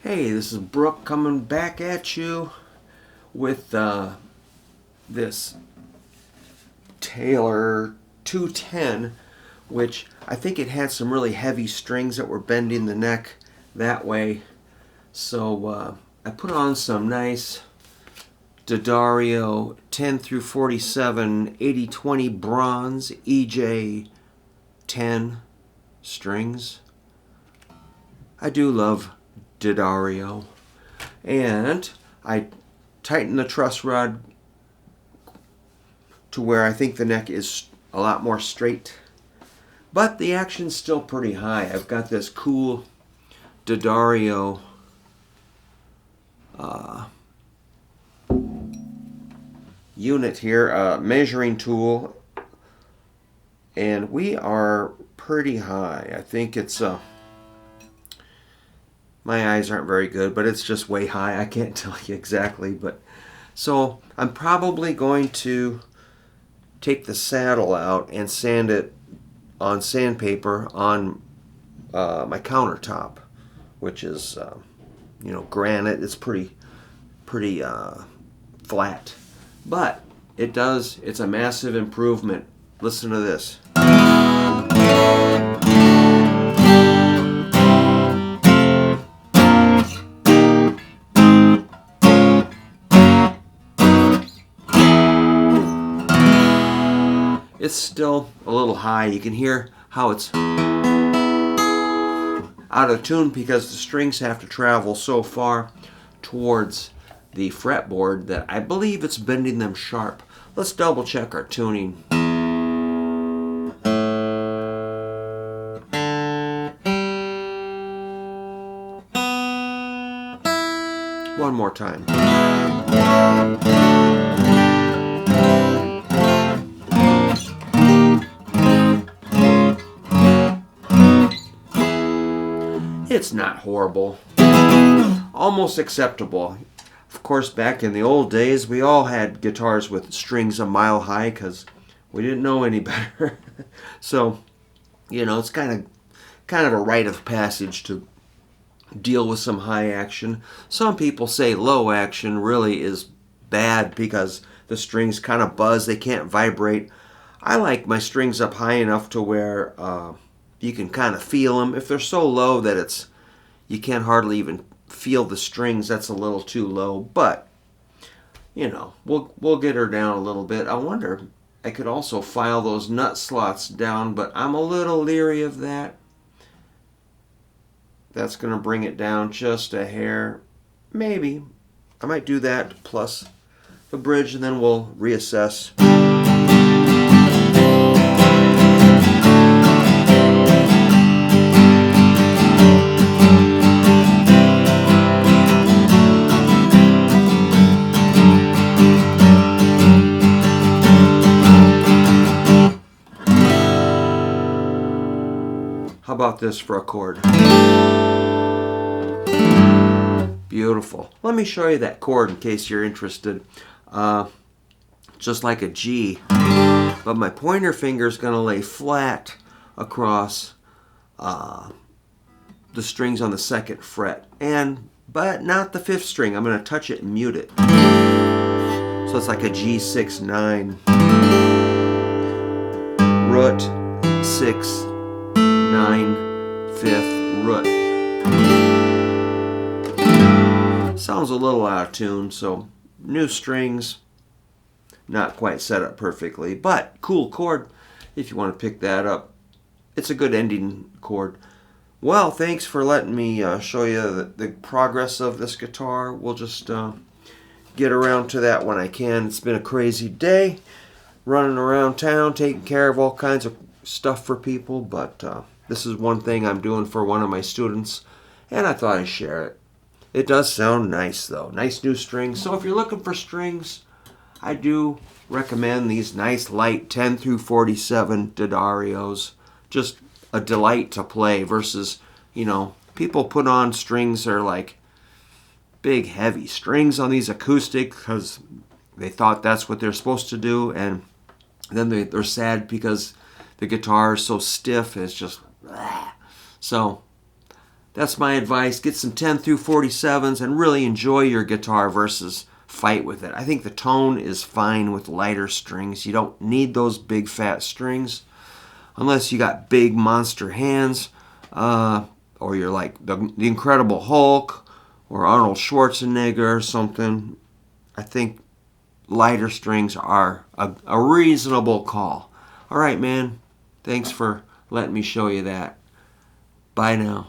Hey, this is Brook coming back at you with this Taylor 210, which I think it had some really heavy strings that were bending the neck that way. So I put on some nice D'Addario 10 through 47 80/20 bronze EJ 10 strings. I do love D'Addario. And I tighten the truss rod to where I think the neck is a lot more straight. But the action's still pretty high. I've got this cool D'Addario unit here, measuring tool, and we are pretty high. I think it's my eyes aren't very good, but it's just way high. I can't tell you exactly, but so I'm probably going to take the saddle out and sand it on sandpaper on my countertop, which is granite. It's pretty flat, but it's a massive improvement. Listen to this. It's still a little high. You can hear how it's out of tune because the strings have to travel so far towards the fretboard that I believe it's bending them sharp. Let's double check our tuning. One more time. It's not horrible. Almost acceptable. Of course, back in the old days, we all had guitars with strings a mile high because we didn't know any better. So, it's kind of a rite of passage to deal with some high action. Some people say low action really is bad because the strings kind of buzz, they can't vibrate. I like my strings up high enough to where you can kind of feel them. If they're so low that you can't hardly even feel the strings, that's a little too low. But we'll get her down a little bit. I wonder, I could also file those nut slots down, but I'm a little leery of that. That's going to bring it down just a hair. Maybe I might do that plus the bridge, and then we'll reassess. How about this for a chord? Beautiful. Let me show you that chord in case you're interested. Just like a G, but my pointer finger is going to lay flat across the strings on the second fret, but not the fifth string. I'm going to touch it and mute it. So it's like a G6-9, root 6-9 5th root. Sounds a little out of tune, so new strings, not quite set up perfectly, but cool chord if you want to pick that up. It's a good ending chord. Well, thanks for letting me show you the progress of this guitar. We'll just get around to that when I can. It's been a crazy day running around town taking care of all kinds of stuff for people, but this is one thing I'm doing for one of my students, and I thought I'd share it. It does sound nice though. Nice new strings. So if you're looking for strings, I do recommend these nice light 10 through 47 D'Addarios. Just a delight to play versus, people put on strings that are like big heavy strings on these acoustic because they thought that's what they're supposed to do, and then they're sad because the guitar is so stiff. It's just so That's my advice. Get some 10 through 47s and really enjoy your guitar versus fight with it. I think the tone is fine with lighter strings. You don't need those big fat strings unless you got big monster hands, or you're like the Incredible Hulk or Arnold Schwarzenegger or something. I think lighter strings are a reasonable call. All right, man. Thanks for letting me show you that. Bye now.